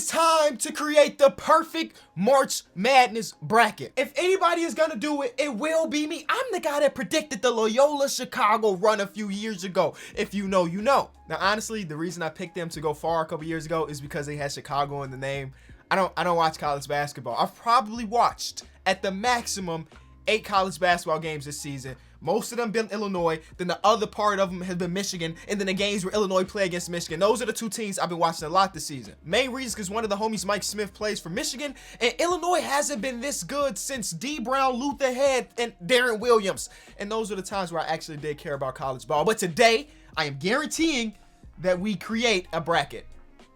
is time to create the perfect March Madness bracket. If anybody is gonna do it, it will be me. I'm the guy that predicted the Loyola Chicago run a few years ago. If you know, you know. Now, honestly, the reason I picked them to go far a couple years ago is because they had Chicago in the name. I don't watch college basketball. I've probably watched at the maximum 8 college basketball games this season. Most of them been Illinois, then the other part of them has been Michigan, and then the games where Illinois play against Michigan. Those are the 2 teams I've been watching a lot this season. Main reason is because one of the homies, Mike Smith, plays for Michigan, and Illinois hasn't been this good since D. Brown, Luther Head, and Darren Williams. And those are the times where I actually did care about college ball. But today, I am guaranteeing that we create a bracket.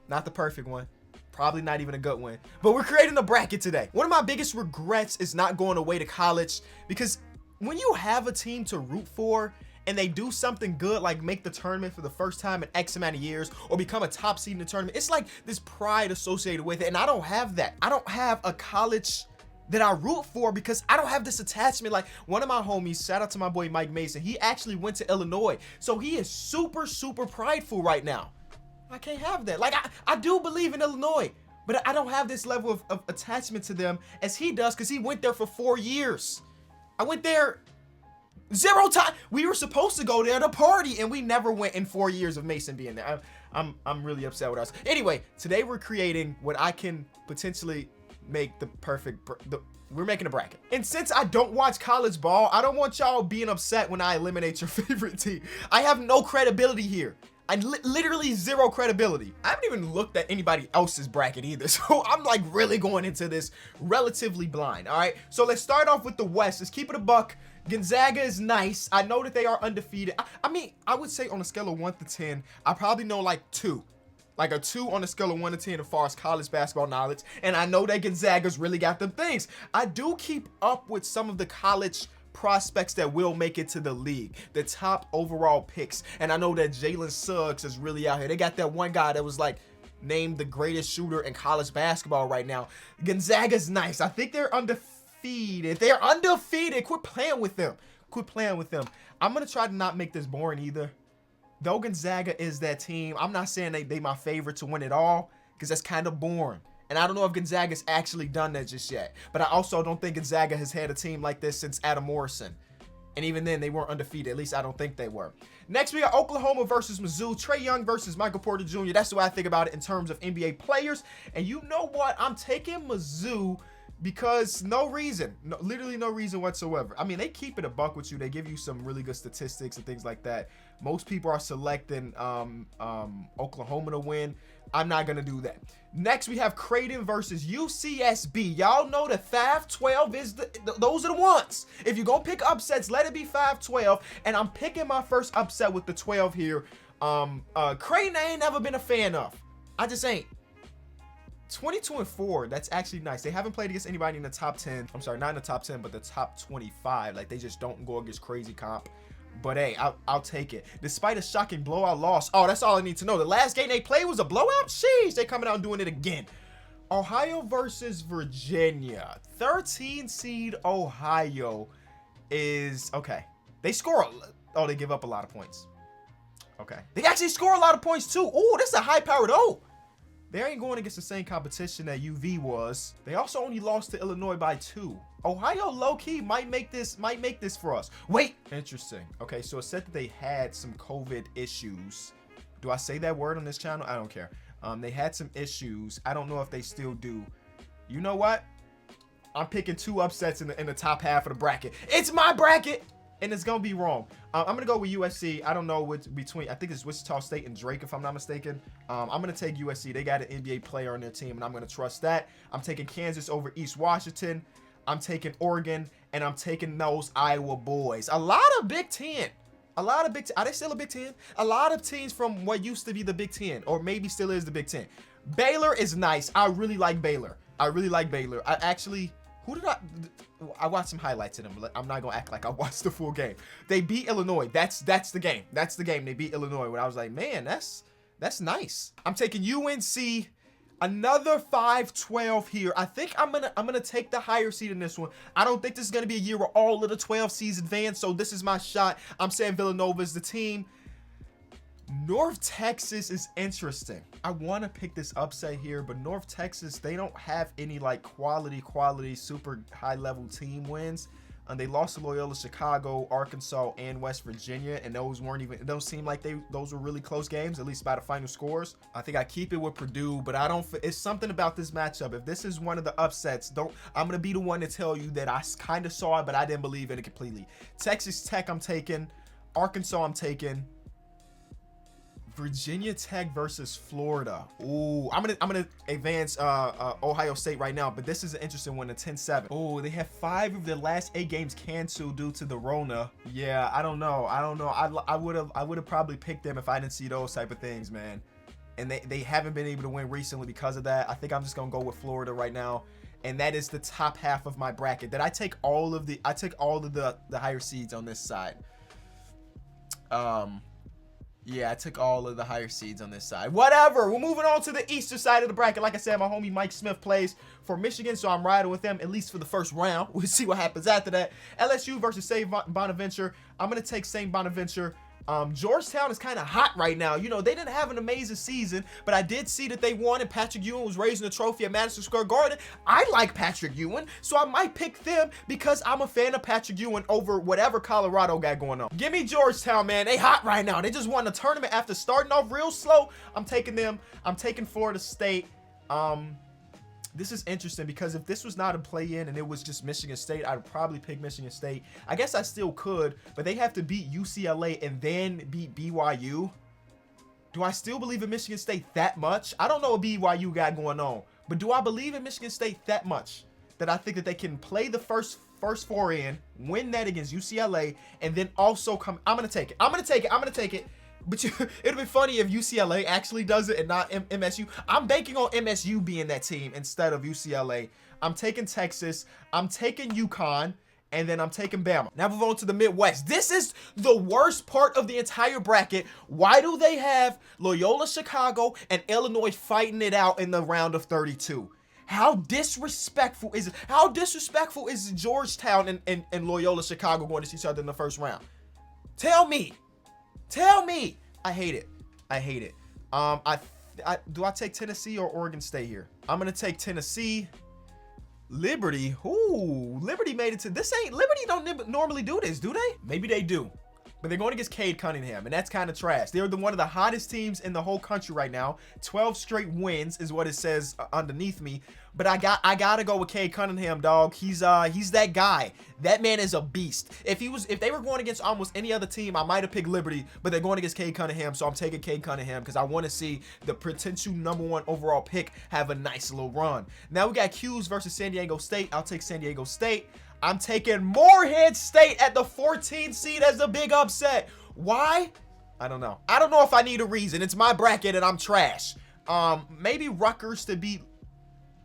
Not the perfect one. Probably not even a good one. But we're creating a bracket today. One of my biggest regrets is not going away to college, because when you have a team to root for and they do something good, like make the tournament for the first time in X amount of years or become a top seed in the tournament, it's like this pride associated with it. And I don't have that. I don't have a college that I root for because I don't have this attachment. Like one of my homies, shout out to my boy Mike Mason, he actually went to Illinois. So he is super, super prideful right now. I can't have that. Like I do believe in Illinois, but I don't have this level of attachment to them as he does because he went there for 4 years. I went there 0 times. We were supposed to go there to party, and we never went in 4 years of Mason being there. I'm really upset with us. Anyway, today we're creating what I can potentially make the perfect. We're making a bracket. And since I don't watch college ball, I don't want y'all being upset when I eliminate your favorite team. I have no credibility here. I literally 0 credibility. I haven't even looked at anybody else's bracket either. So I'm like really going into this relatively blind. All right. So let's start off with the West. Let's keep it a buck. Gonzaga is nice. I know that they are undefeated. I mean, I would say on a scale of 1 to 10, I probably know like 2. Like a 2 on a scale of 1 to 10 as far as college basketball knowledge. And I know that Gonzaga's really got them things. I do keep up with some of the college prospects that will make it to the league, the top overall picks. And I know that Jalen Suggs is really out here. They got that one guy that was like named the greatest shooter in college basketball right now. Gonzaga's nice. I think they're undefeated. They're undefeated. Quit playing with them. Quit playing with them. I'm going to try to not make this boring either. Though Gonzaga is that team, I'm not saying they my favorite to win it all because that's kind of boring. And I don't know if Gonzaga's actually done that just yet. But I also don't think Gonzaga has had a team like this since Adam Morrison. And even then, they weren't undefeated. At least I don't think they were. Next, we got Oklahoma versus Mizzou. Trey Young versus Michael Porter Jr. That's the way I think about it in terms of NBA players. And you know what? I'm taking Mizzou because no reason. Literally no reason whatsoever. I mean, they keep it a buck with you. They give you some really good statistics and things like that. Most people are selecting Oklahoma to win. I'm not going to do that. Next, we have Creighton versus UCSB. Y'all know that 5-12 is those are the ones. If you're going to pick upsets, let it be 5-12. And I'm picking my first upset with the 12 here. Creighton I ain't never been a fan of. I just ain't. 22-4, that's actually nice. They haven't played against anybody in the top 10. I'm sorry, not in the top 10, but the top 25. Like, they just don't go against crazy comp. But hey, I'll take it. Despite a shocking blowout loss. Oh, that's all I need to know. The last game they played was a blowout? Sheesh, they coming out and doing it again. Ohio versus Virginia. 13 seed Ohio is, okay. They score, oh, they give up a lot of points. Okay. They actually score a lot of points too. Oh, this is a high-powered O. They ain't going against the same competition that UV was. They also only lost to Illinois by 2. Ohio low-key might make this for us. Wait, interesting. Okay, so it said that they had some COVID issues. Do I say that word on this channel? I don't care. They had some issues. I don't know if they still do. You know what? I'm picking 2 upsets in the top half of the bracket. It's my bracket, and it's gonna be wrong. I'm gonna go with USC. I don't know what's between. I think it's Wichita State and Drake, if I'm not mistaken. I'm gonna take USC. They got an NBA player on their team, and I'm gonna trust that. I'm taking Kansas over East Washington. I'm taking Oregon, and I'm taking those Iowa boys. A lot of Big Ten. A lot of Big Ten. Are they still a Big Ten? A lot of teams from what used to be the Big Ten, or maybe still is the Big Ten. Baylor is nice. I really like Baylor. I actually, I watched some highlights of them. I'm not gonna act like I watched the full game. They beat Illinois. That's the game. That's the game. They beat Illinois. When I was like, man, that's nice. I'm taking UNC. Another 5-12 here. I think I'm gonna take the higher seed in this one. I don't think this is gonna be a year where all of the 12 seeds advance, so this is my shot. I'm saying Villanova is the team. North Texas is interesting. I want to pick this upset here, but North Texas, they don't have any like quality, super high level team wins. They lost to Loyola Chicago, Arkansas, and West Virginia, and those weren't even, it don't seem like those were really close games, at least by the final scores. I think I keep it with Purdue, but I don't, it's something about this matchup. If this is one of the upsets, I'm gonna be the one to tell you that I kind of saw it, but I didn't believe in it completely. Texas Tech, I'm taking. Arkansas, I'm taking. Virginia Tech versus Florida. Ooh, I'm gonna advance Ohio State right now, but this is an interesting one, a 10-7. Oh, they have 5 of their last 8 games canceled due to the Rona. Yeah, I don't know. I would have probably picked them if I didn't see those type of things, man. And they haven't been able to win recently because of that. I think I'm just gonna go with Florida right now. And that is the top half of my bracket. That I take all of the higher seeds on this side. Yeah, I took all of the higher seeds on this side. Whatever. We're moving on to the eastern side of the bracket. Like I said, my homie Mike Smith plays for Michigan, so I'm riding with them at least for the first round. We'll see what happens after that. LSU versus St. Bonaventure. I'm going to take St. Bonaventure. Georgetown is kind of hot right now. You know, they didn't have an amazing season, but I did see that they won and Patrick Ewing was raising the trophy at Madison Square Garden. I like Patrick Ewing, so I might pick them because I'm a fan of Patrick Ewing over whatever Colorado got going on. Give me Georgetown, man. They hot right now. They just won the tournament after starting off real slow. I'm taking them. I'm taking Florida State. This is interesting because if this was not a play-in and it was just Michigan State, I'd probably pick Michigan State. I guess I still could, but they have to beat UCLA and then beat BYU. Do I still believe in Michigan State that much? I don't know what BYU got going on, but do I believe in Michigan State that much that I think that they can play the first 4 in, win that against UCLA, and then also come? I'm going to take it. I'm going to take it. I'm going to take it. But it'll be funny if UCLA actually does it and not MSU. I'm banking on MSU being that team instead of UCLA. I'm taking Texas. I'm taking UConn. And then I'm taking Bama. Now move on to the Midwest. This is the worst part of the entire bracket. Why do they have Loyola Chicago and Illinois fighting it out in the round of 32? How disrespectful is it? How disrespectful is Georgetown and Loyola Chicago going to see each other in the first round? Tell me. Tell me. I hate it. I hate it. Do I take Tennessee or Oregon State here? I'm gonna take Tennessee. Liberty. Ooh, Liberty made it to this. Liberty don't normally do this, do they? Maybe they do. But they're going against Cade Cunningham, and that's kind of trash. They're one of the hottest teams in the whole country right now. 12 straight wins is what it says underneath me. But I gotta go with Cade Cunningham, dog. He's that guy. That man is a beast. If they were going against almost any other team, I might have picked Liberty, but they're going against Cade Cunningham, so I'm taking Cade Cunningham because I want to see the potential #1 overall pick have a nice little run. Now we got Q's versus San Diego State. I'll take San Diego State. I'm taking Morehead State at the 14th seed as a big upset. Why? I don't know. I don't know if I need a reason. It's my bracket and I'm trash. Maybe Rutgers to beat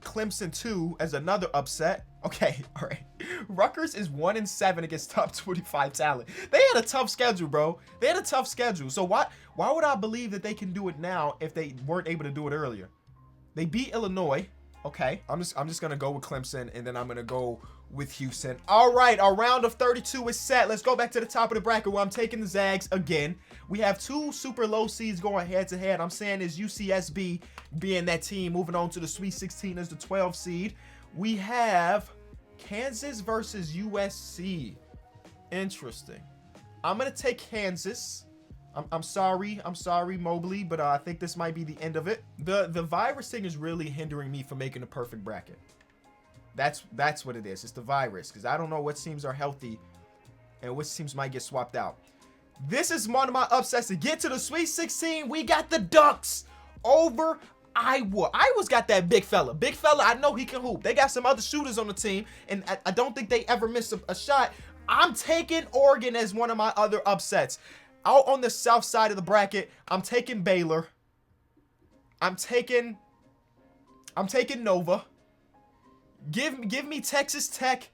Clemson 2 as another upset. Okay, all right. Rutgers is 1-7 against top 25 talent. They had a tough schedule, bro. They had a tough schedule. So why would I believe that they can do it now if they weren't able to do it earlier? They beat Illinois. Okay, I'm just gonna go with Clemson, and then I'm gonna go with Houston. All right, our round of 32 is set. Let's go back to the top of the bracket where I'm taking the Zags again. We have 2 super low seeds going head-to-head. I'm saying is UCSB being that team, moving on to the Sweet 16 as the 12 seed. We have Kansas versus USC. Interesting. I'm gonna take Kansas. I'm sorry, Mobley, but I think this might be the end of it. The virus thing is really hindering me from making a perfect bracket. That's what it is. It's the virus, because I don't know what teams are healthy and which teams might get swapped out. This is one of my upsets to get to the Sweet 16. We got the Ducks over Iowa. Iowa's got that big fella. Big fella, I know he can hoop. They got some other shooters on the team, and I don't think they ever miss a shot. I'm taking Oregon as one of my other upsets. Out on the south side of the bracket, I'm taking Baylor. I'm taking Nova. Give me Texas Tech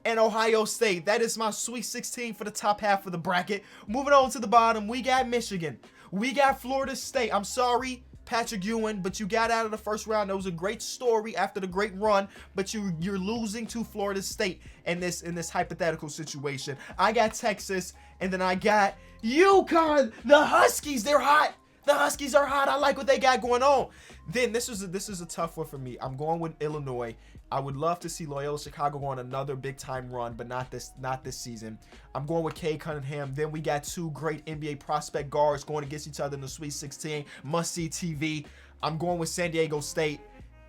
and Ohio State. That is my Sweet 16 for the top half of the bracket. Moving on to the bottom, we got Michigan. We got Florida State. I'm sorry, Patrick Ewing, but you got out of the first round. That was a great story after the great run, but you're losing to Florida State in this hypothetical situation. I got Texas, and then I got UConn. The Huskies, they're hot. The Huskies are hot. I like what they got going on. Then this is a tough one for me. I'm going with Illinois. I would love to see Loyola Chicago go on another big time run, but not this season. I'm going with Cade Cunningham. Then we got two great NBA prospect guards going against each other in the Sweet 16. Must see TV. I'm going with San Diego State.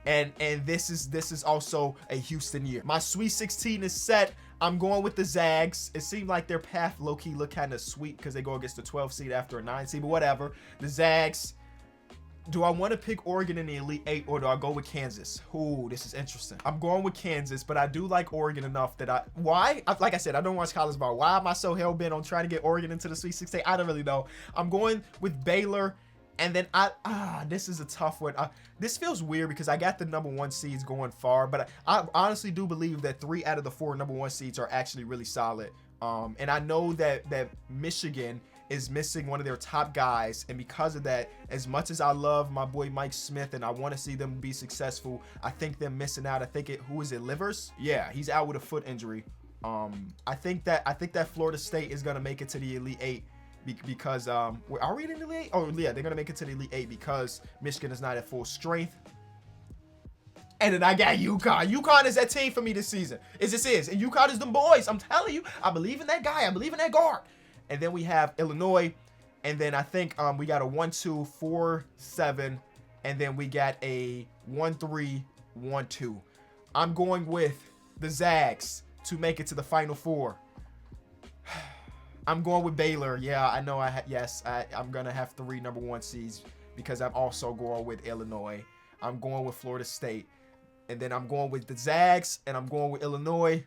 And this is also a Houston year. My Sweet 16 is set. I'm going with the Zags. It seemed like their path low-key looked kind of sweet because they go against the 12 seed after a 9 seed, but whatever. The Zags. Do I want to pick Oregon in the Elite 8 or do I go with Kansas? Ooh, this is interesting. I'm going with Kansas, but I do like Oregon enough that like I said, I don't watch college ball. Why am I so hell-bent on trying to get Oregon into the Sweet 16? I don't really know. I'm going with Baylor. And then this is a tough one. This feels weird because I got the number 1 seeds going far, but I honestly do believe that 3 out of the 4 number 1 seeds are actually really solid. And I know that Michigan is missing one of their top guys, and because of that, as much as I love my boy Mike Smith and I want to see them be successful, I think they're missing out. Who is it? Livers? Yeah, he's out with a foot injury. I think that Florida State is gonna make it to the Elite 8. Because are we in the Elite 8? Oh yeah, they're gonna make it to the Elite 8 because Michigan is not at full strength. And then I got UConn. UConn is that team for me this season. And UConn is them boys. I'm telling you, I believe in that guy. I believe in that guard. And then we have Illinois, and then I think we got a 1-2, 4-7, and then we got a 1-3, 1-2. I'm going with the Zags to make it to the Final Four. I'm going with Baylor. Yeah, I know. I'm going to have 3 number 1 seeds because I'm also going with Illinois. I'm going with Florida State. And then I'm going with the Zags, and I'm going with Illinois.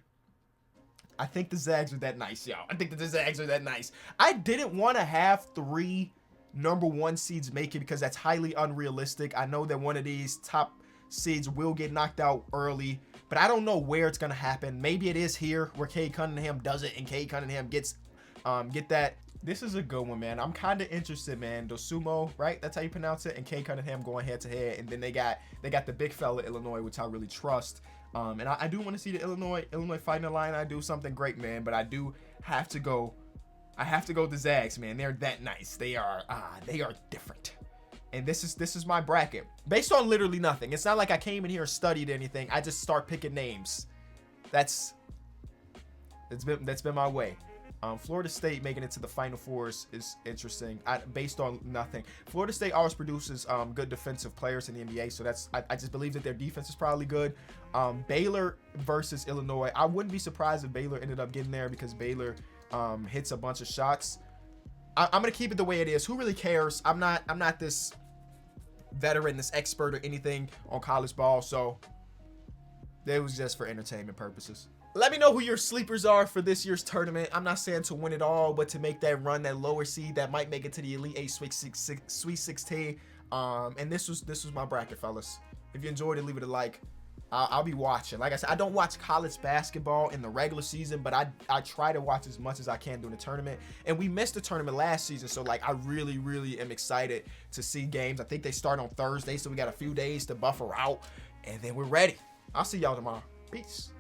I think the Zags are that nice, y'all. I think that the Zags are that nice. I didn't want to have 3 number 1 seeds make it because that's highly unrealistic. I know that one of these top seeds will get knocked out early, but I don't know where it's going to happen. Maybe it is here where Cade Cunningham does it and Cade Cunningham get that. This is a good one, man. I'm kind of interested, man. Dosumo, right? That's how you pronounce it. And Cade Cunningham going head to head. And then they got the big fella Illinois, which I really trust. And I do want to see the Illinois fighting the line. I do something great, man. But I do have to go. I have to go with the Zags, man. They're that nice. They are different. And this is my bracket based on literally nothing. It's not like I came in here and studied anything. I just start picking names. That's been my way. Florida State making it to the Final Four is interesting. Based on nothing. Florida State always produces good defensive players in the NBA, so I just believe that their defense is probably good. Baylor versus Illinois. I wouldn't be surprised if Baylor ended up getting there because Baylor hits a bunch of shots. I'm gonna keep it the way it is. Who really cares? I'm not this veteran, this expert or anything on college ball, so it was just for entertainment purposes. Let me know who your sleepers are for this year's tournament. I'm not saying to win it all, but to make that run, that lower seed that might make it to the Elite 8 Sweet 16. And this was my bracket, fellas. If you enjoyed it, leave it a like. I'll be watching. Like I said, I don't watch college basketball in the regular season, but I try to watch as much as I can during the tournament. And we missed the tournament last season, so like I really, really am excited to see games. I think they start on Thursday, so we got a few days to buffer out, and then we're ready. I'll see y'all tomorrow. Peace.